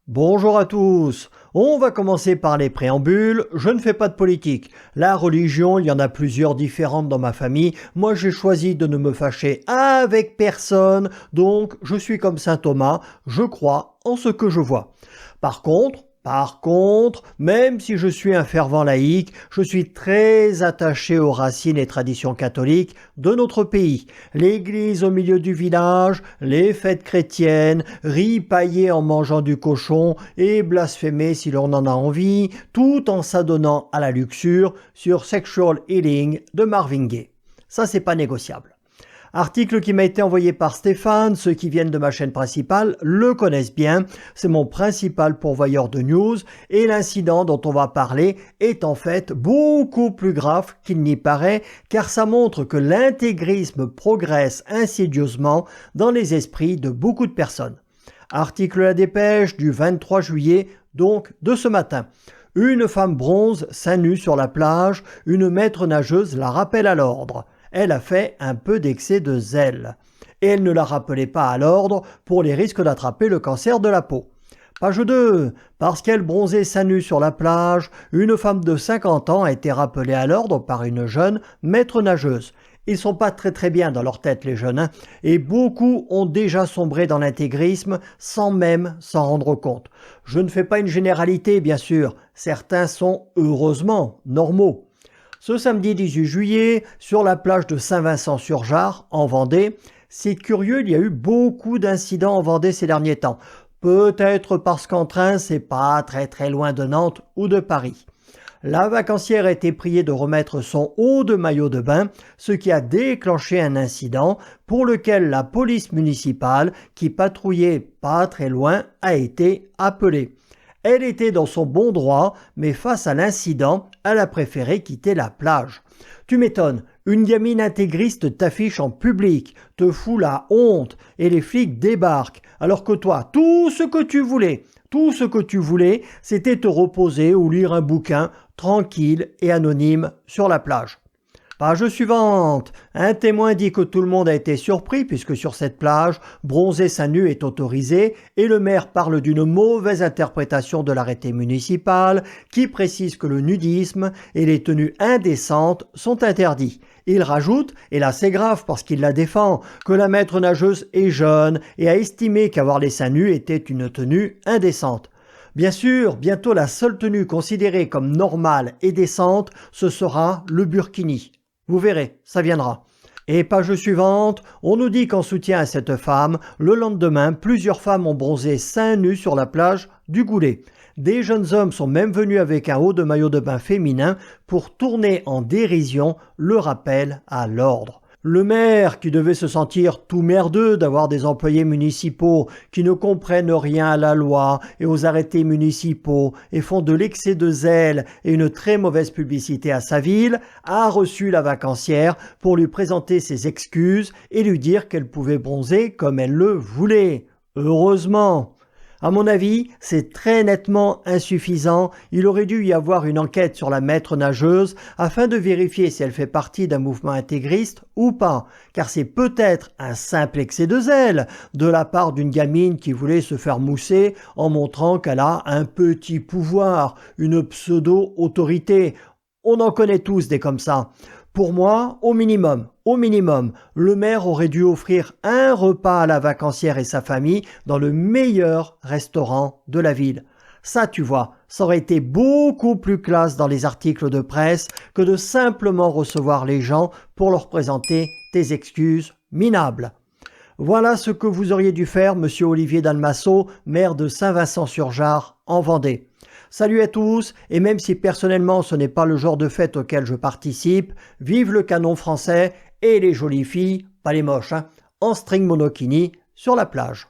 Bonjour à tous. On va commencer par les préambules. Je ne fais pas de politique. La religion, il y en a plusieurs différentes dans ma famille. Moi, j'ai choisi de ne me fâcher avec personne. Donc, je suis comme saint Thomas. Je crois en ce que je vois. Par contre, même si je suis un fervent laïc, je suis très attaché aux racines et traditions catholiques de notre pays. L'église au milieu du village, les fêtes chrétiennes, ripailler en mangeant du cochon et blasphémer si l'on en a envie, tout en s'adonnant à la luxure sur Sexual Healing de Marvin Gaye. Ça, c'est pas négociable. Article qui m'a été envoyé par Stéphane, ceux qui viennent de ma chaîne principale le connaissent bien, c'est mon principal pourvoyeur de news et l'incident dont on va parler est en fait beaucoup plus grave qu'il n'y paraît car ça montre que l'intégrisme progresse insidieusement dans les esprits de beaucoup de personnes. Article La Dépêche du 23 juillet, donc de ce matin. Une femme bronze seins nus sur la plage, une maître nageuse la rappelle à l'ordre. Elle a fait un peu d'excès de zèle. Et elle ne la rappelait pas à l'ordre pour les risques d'attraper le cancer de la peau. Page 2. Parce qu'elle bronzait seins nus sur la plage, une femme de 50 ans a été rappelée à l'ordre par une jeune maître nageuse. Ils sont pas très bien dans leur tête les jeunes, et beaucoup ont déjà sombré dans l'intégrisme sans même s'en rendre compte. Je ne fais pas une généralité bien sûr, certains sont heureusement normaux. Ce samedi 18 juillet, sur la plage de Saint-Vincent-sur-Jard, en Vendée, c'est curieux, il y a eu beaucoup d'incidents en Vendée ces derniers temps. Peut-être parce qu'en train, c'est pas très loin de Nantes ou de Paris. La vacancière a été priée de remettre son haut de maillot de bain, ce qui a déclenché un incident pour lequel la police municipale, qui patrouillait pas très loin, a été appelée. Elle était dans son bon droit, mais face à l'incident, elle a préféré quitter la plage. Tu m'étonnes, une gamine intégriste t'affiche en public, te fout la honte et les flics débarquent, alors que toi, tout ce que tu voulais, c'était te reposer ou lire un bouquin tranquille et anonyme sur la plage. Page suivante. Un témoin dit que tout le monde a été surpris puisque sur cette plage, bronzer seins nus est autorisé et le maire parle d'une mauvaise interprétation de l'arrêté municipal qui précise que le nudisme et les tenues indécentes sont interdits. Il rajoute, et là c'est grave parce qu'il la défend, que la maître nageuse est jeune et a estimé qu'avoir les seins nus était une tenue indécente. Bien sûr, bientôt la seule tenue considérée comme normale et décente, ce sera le burkini. Vous verrez, ça viendra. Et page suivante, on nous dit qu'en soutien à cette femme, le lendemain, plusieurs femmes ont bronzé seins nus sur la plage du Goulet. Des jeunes hommes sont même venus avec un haut de maillot de bain féminin pour tourner en dérision le rappel à l'ordre. Le maire, qui devait se sentir tout merdeux d'avoir des employés municipaux qui ne comprennent rien à la loi et aux arrêtés municipaux et font de l'excès de zèle et une très mauvaise publicité à sa ville, a reçu la vacancière pour lui présenter ses excuses et lui dire qu'elle pouvait bronzer comme elle le voulait. Heureusement. À mon avis, c'est très nettement insuffisant. Il aurait dû y avoir une enquête sur la maître nageuse afin de vérifier si elle fait partie d'un mouvement intégriste ou pas, car c'est peut-être un simple excès de zèle de la part d'une gamine qui voulait se faire mousser en montrant qu'elle a un petit pouvoir, une pseudo-autorité. On en connaît tous des comme ça. Pour moi, au minimum, le maire aurait dû offrir un repas à la vacancière et sa famille dans le meilleur restaurant de la ville. Ça, tu vois, ça aurait été beaucoup plus classe dans les articles de presse que de simplement recevoir les gens pour leur présenter tes excuses minables. Voilà ce que vous auriez dû faire, monsieur Olivier Dalmasso, maire de Saint-Vincent-sur-Jard, en Vendée. Salut à tous, et même si personnellement ce n'est pas le genre de fête auquel je participe, vive le canon français et les jolies filles, pas les moches, en string monokini sur la plage.